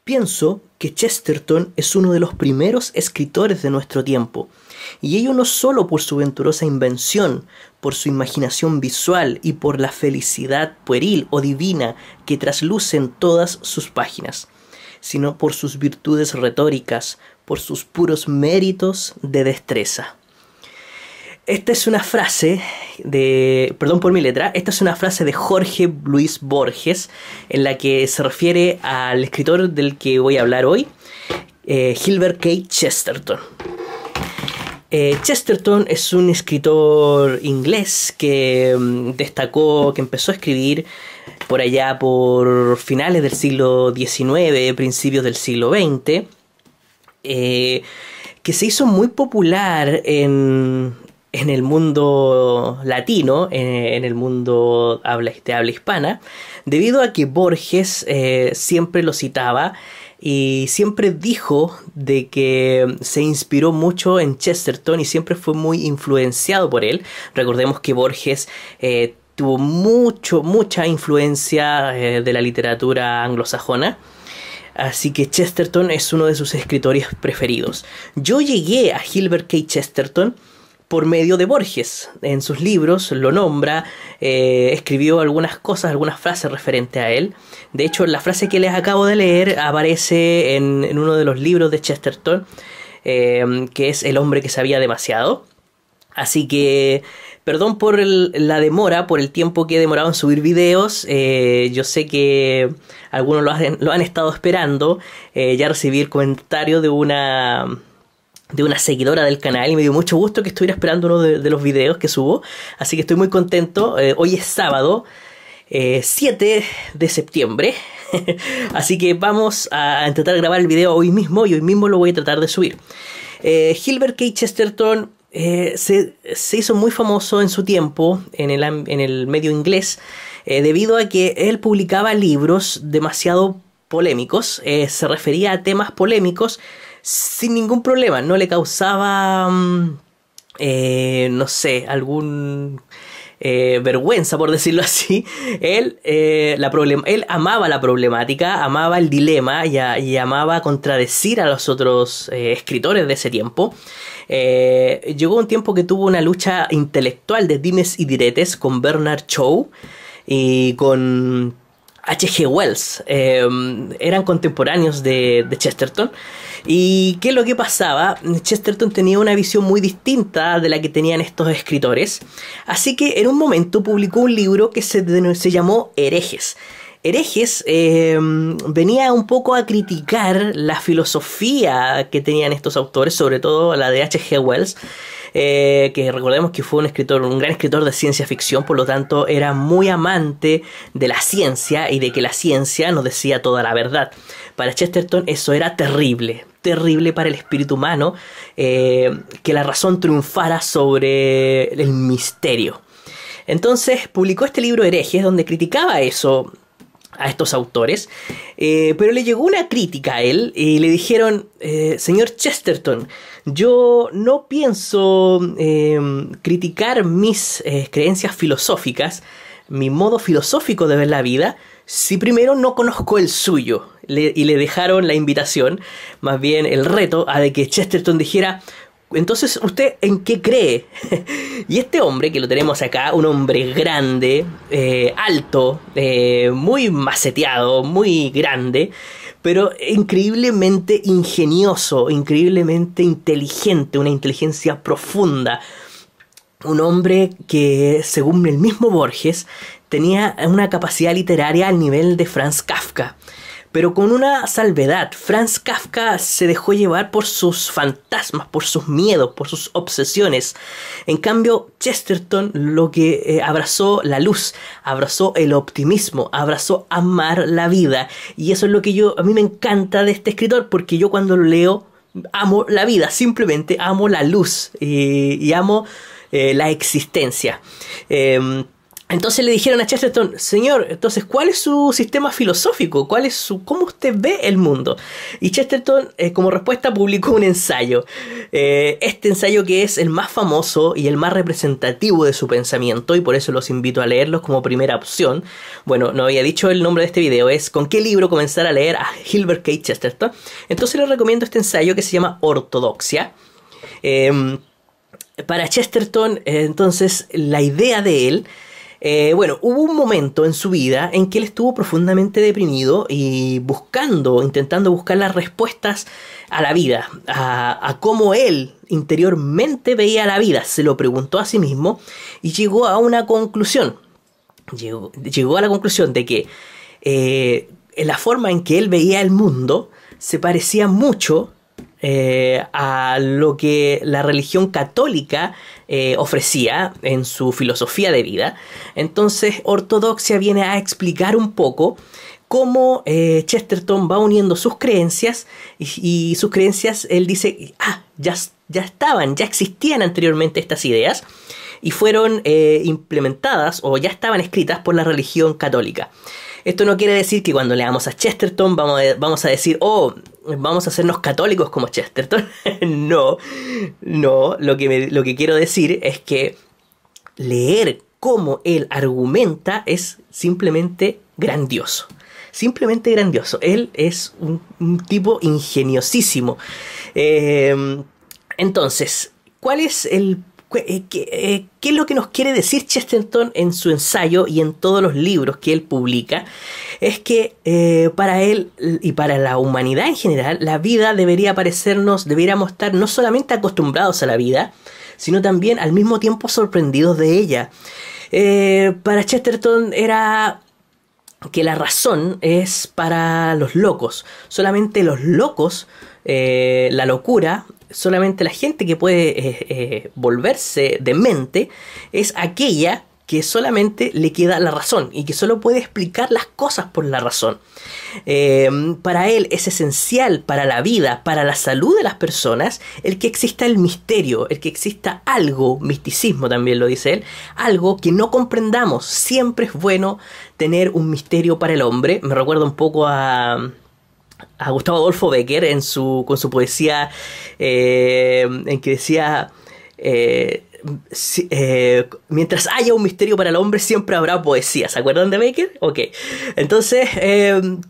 Pienso que Chesterton es uno de los primeros escritores de nuestro tiempo, y ello no solo por su venturosa invención, por su imaginación visual y por la felicidad pueril o divina que trasluce en todas sus páginas, sino por sus virtudes retóricas, por sus puros méritos de destreza. Esta es una frase de, perdón por mi letra, esta es una frase de Jorge Luis Borges, en la que se refiere al escritor del que voy a hablar hoy, Gilbert K. Chesterton. Chesterton es un escritor inglés que destacó, que empezó a escribir por allá por finales del siglo XIX, principios del siglo XX, que se hizo muy popular en el mundo latino, en el mundo de habla hispana, debido a que Borges siempre lo citaba y siempre dijo de que se inspiró mucho en Chesterton y siempre fue muy influenciado por él. Recordemos que Borges tuvo mucha influencia de la literatura anglosajona. Así que Chesterton es uno de sus escritores preferidos. Yo llegué a Gilbert K. Chesterton por medio de Borges. En sus libros lo nombra, escribió algunas cosas, algunas frases referentes a él. De hecho, la frase que les acabo de leer aparece en uno de los libros de Chesterton, que es El hombre que sabía demasiado. Así que, perdón por la demora, por el tiempo que he demorado en subir videos. Yo sé que algunos lo han estado esperando. Ya recibí el comentario de una seguidora del canal y me dio mucho gusto que estuviera esperando uno de los videos que subo. Así que estoy muy contento. Hoy es sábado, 7 de septiembre. Así que vamos a intentar grabar el video hoy mismo y hoy mismo lo voy a tratar de subir. Gilbert K. Chesterton se hizo muy famoso en su tiempo en el medio inglés debido a que él publicaba libros demasiado polémicos. Se refería a temas polémicos sin ningún problema, no le causaba, no sé, algún vergüenza, por decirlo así. Él amaba la problemática, amaba el dilema y amaba contradecir a los otros escritores de ese tiempo. Llegó un tiempo que tuvo una lucha intelectual de dimes y diretes con Bernard Shaw y con H.G. Wells. Eran contemporáneos de Chesterton. ¿Y qué es lo que pasaba? Chesterton tenía una visión muy distinta de la que tenían estos escritores. Así que en un momento publicó un libro que se llamó Herejes. Herejes venía un poco a criticar la filosofía que tenían estos autores, sobre todo la de H.G. Wells, que recordemos que fue un gran escritor de ciencia ficción, por lo tanto era muy amante de la ciencia y de que la ciencia nos decía toda la verdad. Para Chesterton eso era terrible para el espíritu humano, que la razón triunfara sobre el misterio. Entonces publicó este libro Herejes, donde criticaba eso a estos autores, pero le llegó una crítica a él y le dijeron: señor Chesterton, yo no pienso criticar mis creencias filosóficas, mi modo filosófico de ver la vida, si primero no conozco el suyo. Y le dejaron la invitación, más bien el reto, a de que Chesterton dijera: entonces, ¿usted en qué cree? Y este hombre, que lo tenemos acá, un hombre grande, alto, muy maceteado, muy grande, pero increíblemente ingenioso, increíblemente inteligente, una inteligencia profunda. Un hombre que, según el mismo Borges, tenía una capacidad literaria al nivel de Franz Kafka. Pero con una salvedad: Franz Kafka se dejó llevar por sus fantasmas, por sus miedos, por sus obsesiones. En cambio, Chesterton lo que abrazó la luz, abrazó el optimismo, abrazó amar la vida. Y eso es lo que a mí me encanta de este escritor, porque yo cuando lo leo amo la vida, simplemente amo la luz y amo la existencia. Entonces le dijeron a Chesterton, señor, entonces, ¿cuál es su sistema filosófico? ¿Cómo usted ve el mundo? Y Chesterton, como respuesta, publicó un ensayo. Este ensayo que es el más famoso y el más representativo de su pensamiento, y por eso los invito a leerlos como primera opción. Bueno, no había dicho el nombre de este video, es ¿con qué libro comenzar a leer a Gilbert K. Chesterton? Entonces les recomiendo este ensayo que se llama Ortodoxia. Para Chesterton, entonces, la idea de él... hubo un momento en su vida en que él estuvo profundamente deprimido y intentando buscar las respuestas a la vida, a cómo él interiormente veía la vida. Se lo preguntó a sí mismo y llegó a una conclusión. Llegó a la conclusión de que la forma en que él veía el mundo se parecía mucho a lo que la religión católica ofrecía en su filosofía de vida. Entonces, Ortodoxia viene a explicar un poco cómo Chesterton va uniendo sus creencias y sus creencias, él dice, ya existían anteriormente estas ideas y fueron implementadas o ya estaban escritas por la religión católica. Esto no quiere decir que cuando leamos a Chesterton vamos a decir, vamos a hacernos católicos como Chesterton. No, lo que quiero decir es que leer cómo él argumenta es simplemente grandioso. Simplemente grandioso. Él es un tipo ingeniosísimo. Entonces, ¿cuál es ¿qué es lo que nos quiere decir Chesterton en su ensayo y en todos los libros que él publica? Es que para él y para la humanidad en general, la vida deberíamos estar no solamente acostumbrados a la vida, sino también al mismo tiempo sorprendidos de ella. Para Chesterton era que la razón es para los locos. Solamente los locos, la locura, solamente la gente que puede volverse demente es aquella que solamente le queda la razón y que solo puede explicar las cosas por la razón. Para él es esencial para la vida, para la salud de las personas, el que exista el misterio, el que exista algo, misticismo también lo dice él, algo que no comprendamos. Siempre es bueno tener un misterio para el hombre. Me recuerda un poco a Gustavo Adolfo Bécquer con su poesía en que decía mientras haya un misterio para el hombre siempre habrá poesía. ¿Se acuerdan de Bécquer? Ok. Entonces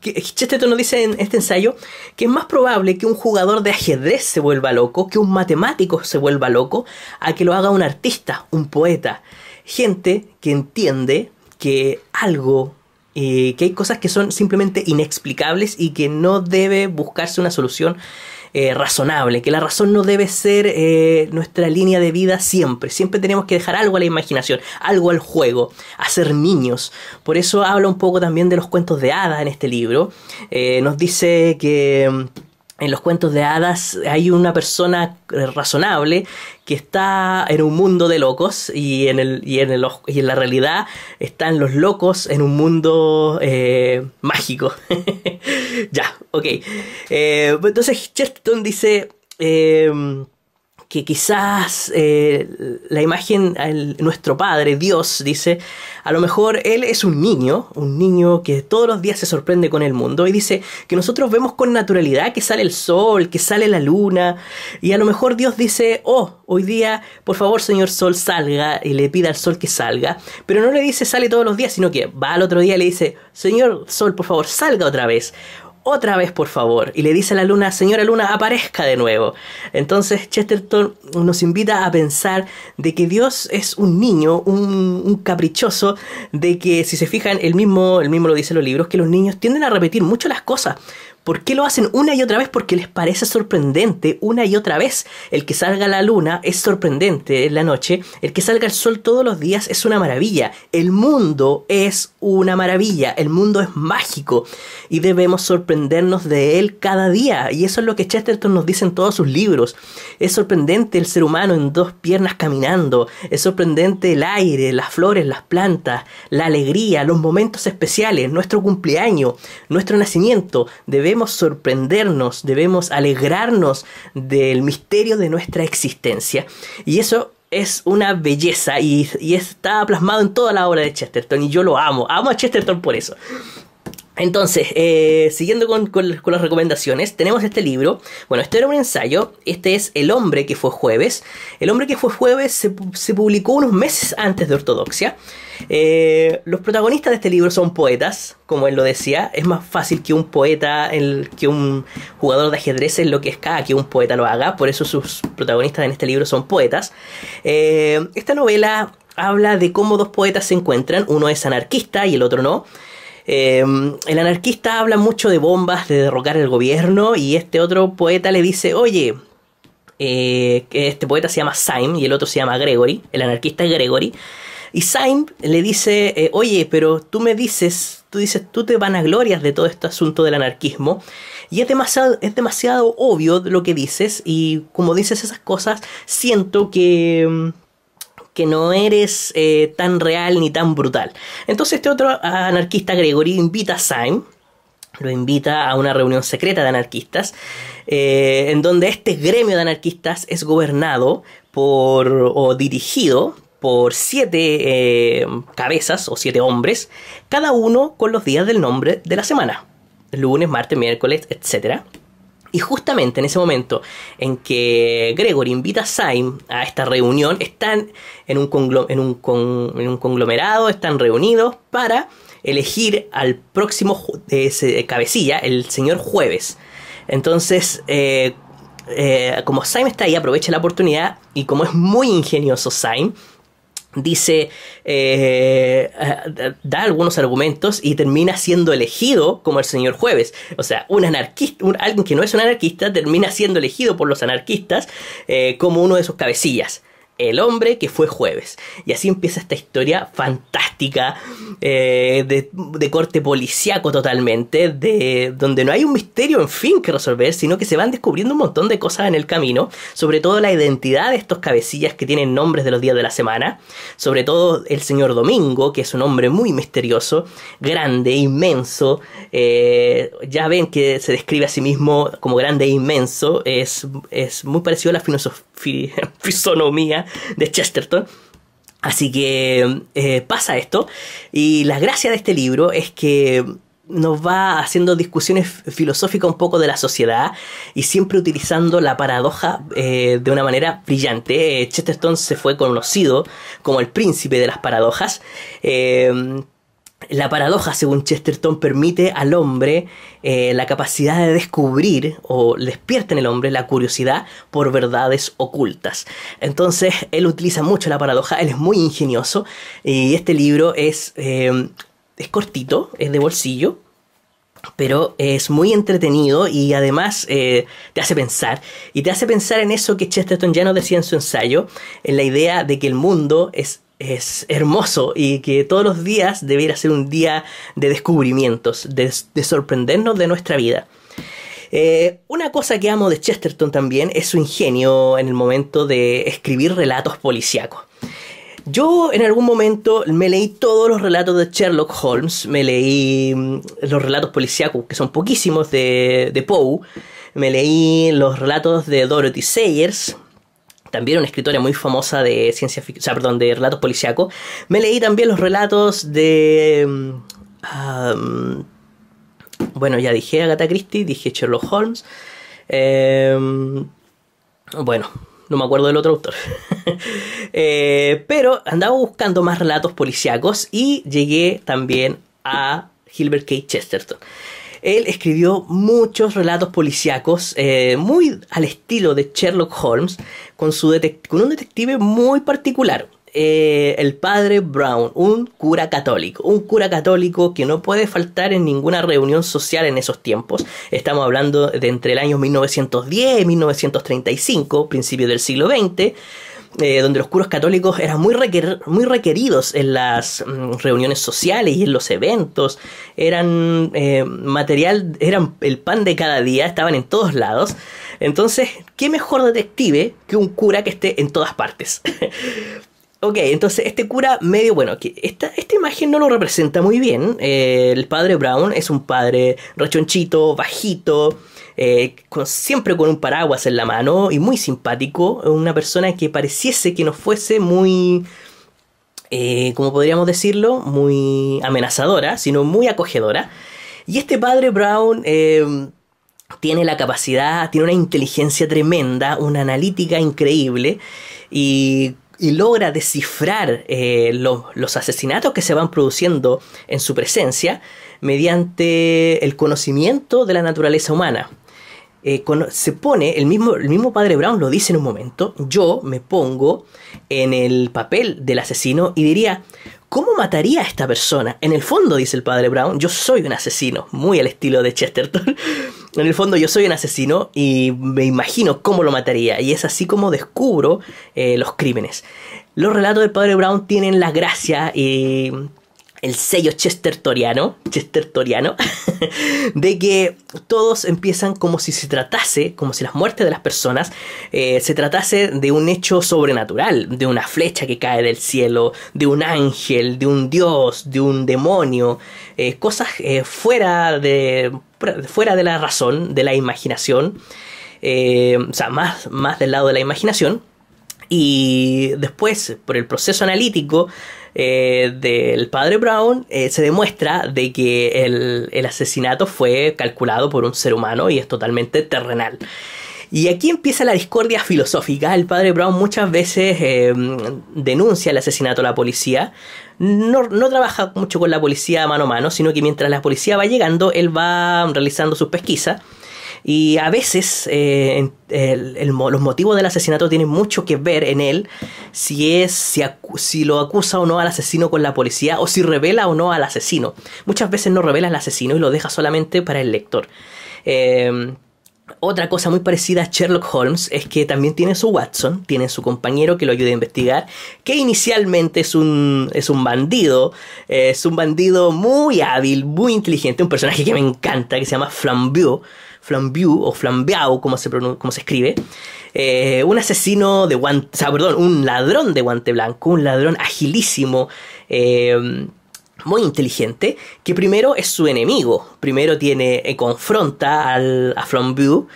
Chesterton nos dice en este ensayo que es más probable que un jugador de ajedrez se vuelva loco, que un matemático se vuelva loco, a que lo haga un artista, un poeta. Gente que entiende que que hay cosas que son simplemente inexplicables y que no debe buscarse una solución razonable, que la razón no debe ser nuestra línea de vida siempre. Siempre tenemos que dejar algo a la imaginación, algo al juego, a ser niños. Por eso habla un poco también de los cuentos de hadas en este libro. Nos dice que en los cuentos de hadas hay una persona razonable que está en un mundo de locos y en la realidad están los locos en un mundo mágico. Ya, ok. Entonces Chesterton dice que quizás la imagen, nuestro Padre, Dios, dice, a lo mejor Él es un niño que todos los días se sorprende con el mundo, y dice que nosotros vemos con naturalidad que sale el sol, que sale la luna, y a lo mejor Dios dice, hoy día, por favor, señor sol, salga, y le pide al sol que salga, pero no le dice sale todos los días, sino que va al otro día y le dice, señor sol, por favor, salga otra vez, por favor, y le dice a la luna, señora luna, aparezca de nuevo. Entonces Chesterton nos invita a pensar de que Dios es un niño, un caprichoso, de que si se fijan, él mismo lo dice en los libros, que los niños tienden a repetir mucho las cosas. ¿Por qué lo hacen una y otra vez? Porque les parece sorprendente una y otra vez. El que salga la luna es sorprendente en la noche. El que salga el sol todos los días es una maravilla. El mundo es una maravilla. El mundo es mágico. Y debemos sorprendernos de él cada día. Y eso es lo que Chesterton nos dice en todos sus libros. Es sorprendente el ser humano en dos piernas caminando. Es sorprendente el aire, las flores, las plantas, la alegría, los momentos especiales, nuestro cumpleaños, nuestro nacimiento. Debemos sorprendernos, debemos alegrarnos del misterio de nuestra existencia. Y eso es una belleza y está plasmado en toda la obra de Chesterton y yo lo amo a Chesterton por eso. Entonces, siguiendo con las recomendaciones, tenemos este libro. Bueno, este era un ensayo. Este es El hombre que fue jueves. El hombre que fue jueves se publicó unos meses antes de Ortodoxia. Los protagonistas de este libro son poetas, como él lo decía. Es más fácil que un poeta, que un jugador de ajedrez enloquezca, que un poeta lo haga. Por eso sus protagonistas en este libro son poetas. Esta novela habla de cómo dos poetas se encuentran. Uno es anarquista y el otro no. El anarquista habla mucho de bombas, de derrocar el gobierno, y este otro poeta le dice, oye, este poeta se llama Syme y el otro se llama Gregory, el anarquista es Gregory, y Syme le dice, oye, pero tú te vanaglorias de todo este asunto del anarquismo, y es demasiado obvio lo que dices, y como dices esas cosas, siento que no eres tan real ni tan brutal. Entonces este otro anarquista, Gregory, invita a Syme, lo invita a una reunión secreta de anarquistas, en donde este gremio de anarquistas es gobernado o dirigido por 7 cabezas o 7 hombres, cada uno con los días del nombre de la semana: lunes, martes, miércoles, etc. Y justamente en ese momento en que Gregory invita a Syme a esta reunión, están en un conglomerado, están reunidos para elegir al próximo cabecilla, el señor Jueves. Entonces, como Syme está ahí, aprovecha la oportunidad, y como es muy ingenioso Syme, dice, da algunos argumentos y termina siendo elegido como el señor Jueves. O sea, un anarquista, alguien que no es un anarquista, termina siendo elegido por los anarquistas como uno de sus cabecillas. El hombre que fue Jueves. Y así empieza esta historia fantástica, de corte policíaco totalmente, donde no hay un misterio, en fin, que resolver, sino que se van descubriendo un montón de cosas en el camino, sobre todo la identidad de estos cabecillas que tienen nombres de los días de la semana, sobre todo el señor Domingo, que es un hombre muy misterioso, grande, inmenso, ya ven que se describe a sí mismo como grande e inmenso, es muy parecido a la fisonomía de Chesterton. Así que pasa esto, y la gracia de este libro es que nos va haciendo discusiones filosóficas un poco de la sociedad, y siempre utilizando la paradoja de una manera brillante. Chesterton se fue conocido como el príncipe de las paradojas. La paradoja, según Chesterton, permite al hombre la capacidad de descubrir, o despierta en el hombre la curiosidad por verdades ocultas. Entonces, él utiliza mucho la paradoja, él es muy ingenioso, y este libro es cortito, es de bolsillo, pero es muy entretenido, y además te hace pensar. Y te hace pensar en eso que Chesterton ya nos decía en su ensayo, en la idea de que el mundo es hermoso y que todos los días debería ser un día de descubrimientos, de sorprendernos de nuestra vida. Una cosa que amo de Chesterton también es su ingenio en el momento de escribir relatos policíacos. Yo en algún momento me leí todos los relatos de Sherlock Holmes, me leí los relatos policíacos, que son poquísimos, de Poe, me leí los relatos de Dorothy Sayers, también una escritora muy famosa de ciencia ficción, o sea, perdón, de relatos policíacos. Me leí también los relatos de bueno, ya dije Agatha Christie, dije Sherlock Holmes. Bueno, no me acuerdo del otro autor. Pero andaba buscando más relatos policíacos y llegué también a Gilbert K. Chesterton. Él escribió muchos relatos policíacos muy al estilo de Sherlock Holmes, con un detective muy particular. El padre Brown, un cura católico que no puede faltar en ninguna reunión social en esos tiempos. Estamos hablando de entre el año 1910 y 1935, principio del siglo XX, donde los curas católicos eran muy requeridos en las reuniones sociales y en los eventos. Eran eran el pan de cada día, estaban en todos lados. Entonces, ¿qué mejor detective que un cura que esté en todas partes? Ok, entonces este cura medio, bueno, que esta imagen no lo representa muy bien. El padre Brown es un padre rechonchito, bajito, siempre con un paraguas en la mano y muy simpático. Una persona que pareciese que no fuese muy, ¿cómo podríamos decirlo? Muy amenazadora, sino muy acogedora. Y este padre Brown tiene la capacidad, tiene una inteligencia tremenda, una analítica increíble y logra descifrar los asesinatos que se van produciendo en su presencia mediante el conocimiento de la naturaleza humana. Se pone, el mismo padre Brown lo dice en un momento, yo me pongo en el papel del asesino y diría, ¿cómo mataría a esta persona? En el fondo, dice el padre Brown, yo soy un asesino, muy al estilo de Chesterton. En el fondo yo soy un asesino y me imagino cómo lo mataría. Y es así como descubro los crímenes. Los relatos del padre Brown tienen la gracia y el sello chestertoriano de que todos empiezan como si se tratase, como si las muertes de las personas se tratase de un hecho sobrenatural, de una flecha que cae del cielo, de un ángel, de un dios, de un demonio, cosas fuera de la razón, de la imaginación, o sea, más del lado de la imaginación. Y después, por el proceso analítico del padre Brown, se demuestra de que el asesinato fue calculado por un ser humano y es totalmente terrenal. Y aquí empieza la discordia filosófica. El padre Brown muchas veces denuncia el asesinato a la policía. No trabaja mucho con la policía mano a mano, sino que mientras la policía va llegando, él va realizando sus pesquisas. Y a veces los motivos del asesinato tienen mucho que ver en él, si lo acusa o no al asesino con la policía, o si revela o no al asesino. Muchas veces no revela al asesino y lo deja solamente para el lector. Otra cosa muy parecida a Sherlock Holmes es que también tiene su Watson, tiene su compañero que lo ayuda a investigar, que inicialmente es un bandido, muy hábil, muy inteligente, un personaje que me encanta, que se llama Flambeau o Flambeau, como se escribe. Un asesino de guante, o sea, perdón, un ladrón de guante blanco, un ladrón agilísimo, muy inteligente, que primero es su enemigo. Primero confronta a Flambeau,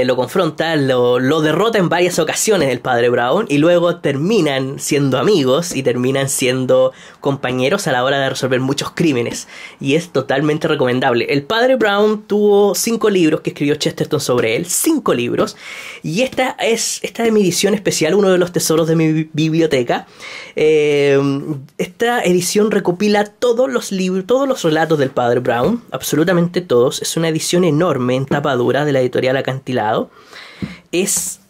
lo confronta, lo derrota en varias ocasiones el padre Brown, y luego terminan siendo amigos y terminan siendo compañeros a la hora de resolver muchos crímenes, y es totalmente recomendable. El padre Brown tuvo 5 libros que escribió Chesterton sobre él, 5 libros, y esta es mi edición especial, uno de los tesoros de mi biblioteca. Esta edición recopila todos los libros, todos los relatos del padre Brown, absolutamente todos. Es una edición enorme en tapa dura de la editorial Acantilado. Es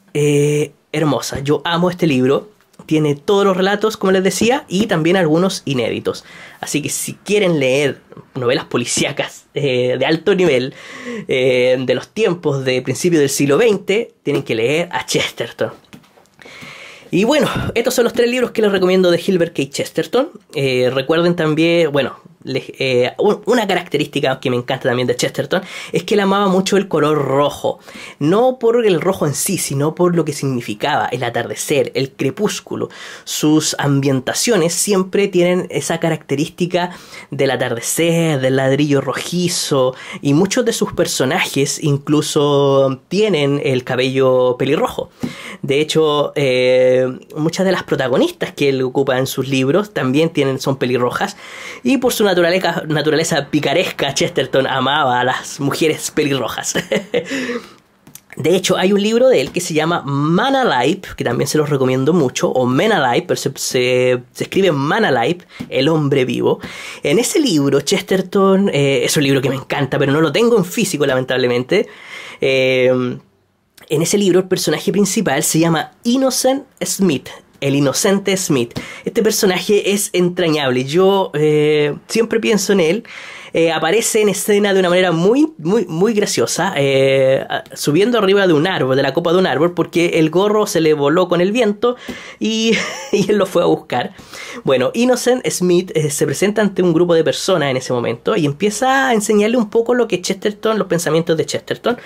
hermosa, yo amo este libro. Tiene todos los relatos, como les decía, y también algunos inéditos. Así que si quieren leer novelas policíacas de alto nivel, de los tiempos de principios del siglo XX, tienen que leer a Chesterton. Y bueno, estos son los 3 libros que les recomiendo de Gilbert K. Chesterton. Recuerden también, bueno, una característica que me encanta también de Chesterton es que él amaba mucho el color rojo. No por el rojo en sí, sino por lo que significaba el atardecer, el crepúsculo. Sus ambientaciones siempre tienen esa característica del atardecer, del ladrillo rojizo, y muchos de sus personajes incluso tienen el cabello pelirrojo. De hecho, muchas de las protagonistas que él ocupa en sus libros también son pelirrojas, y por su naturaleza picaresca, Chesterton amaba a las mujeres pelirrojas. De hecho, hay un libro de él que se llama Man Alive, que también se los recomiendo mucho, o Men Alive, pero se escribe Man Alive, el hombre vivo. En ese libro, Chesterton, es un libro que me encanta, pero no lo tengo en físico, lamentablemente. En ese libro, el personaje principal se llama Innocent Smith. El inocente Smith. Este personaje es entrañable. Yo siempre pienso en él. Aparece en escena de una manera muy, muy, muy graciosa, subiendo arriba de un árbol, de la copa de un árbol, porque el gorro se le voló con el viento y él lo fue a buscar. Bueno, Innocent Smith se presenta ante un grupo de personas en ese momento y empieza a enseñarle un poco lo que Chesterton, los pensamientos de Chesterton,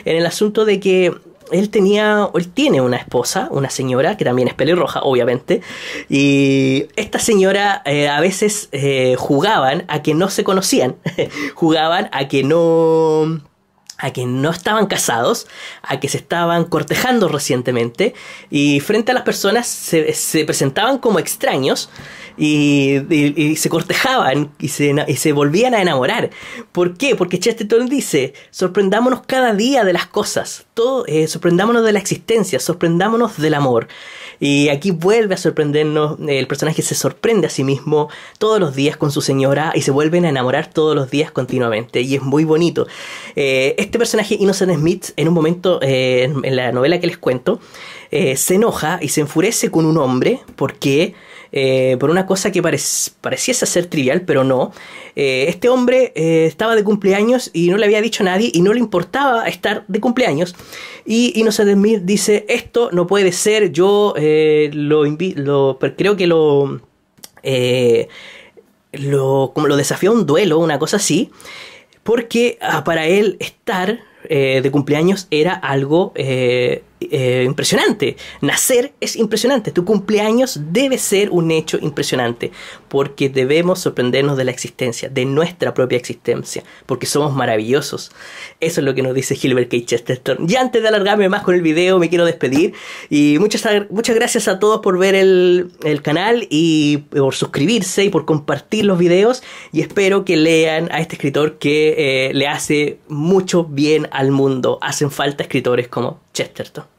en el asunto de que él tiene una esposa, una señora, que también es pelirroja, obviamente, y esta señora a veces jugaban a que no se conocían, jugaban a que no estaban casados, a que se estaban cortejando recientemente, y frente a las personas se presentaban como extraños y se cortejaban y se volvían a enamorar. ¿Por qué? Porque Chesterton dice: sorprendámonos cada día de las cosas, sorprendámonos de la existencia, sorprendámonos del amor. Y aquí vuelve a sorprendernos, el personaje se sorprende a sí mismo todos los días con su señora y se vuelven a enamorar todos los días continuamente, y es muy bonito. Este personaje, Innocent Smith, en un momento en la novela que les cuento, se enoja y se enfurece con un hombre porque por una cosa que pareciese ser trivial, pero no. Este hombre estaba de cumpleaños y no le había dicho a nadie y no le importaba estar de cumpleaños. Y Innocent Smith dice: esto no puede ser, yo creo que lo desafió a un duelo, una cosa así, porque para él estar de cumpleaños era algo impresionante. Nacer es impresionante. Tu cumpleaños debe ser un hecho impresionante, porque debemos sorprendernos de la existencia, de nuestra propia existencia, porque somos maravillosos. Eso es lo que nos dice Gilbert K. Chesterton. Ya antes de alargarme más con el video, me quiero despedir, y muchas gracias a todos por ver el canal y por suscribirse y por compartir los videos, y espero que lean a este escritor que le hace mucho bien al mundo. Hacen falta escritores como Chesterton.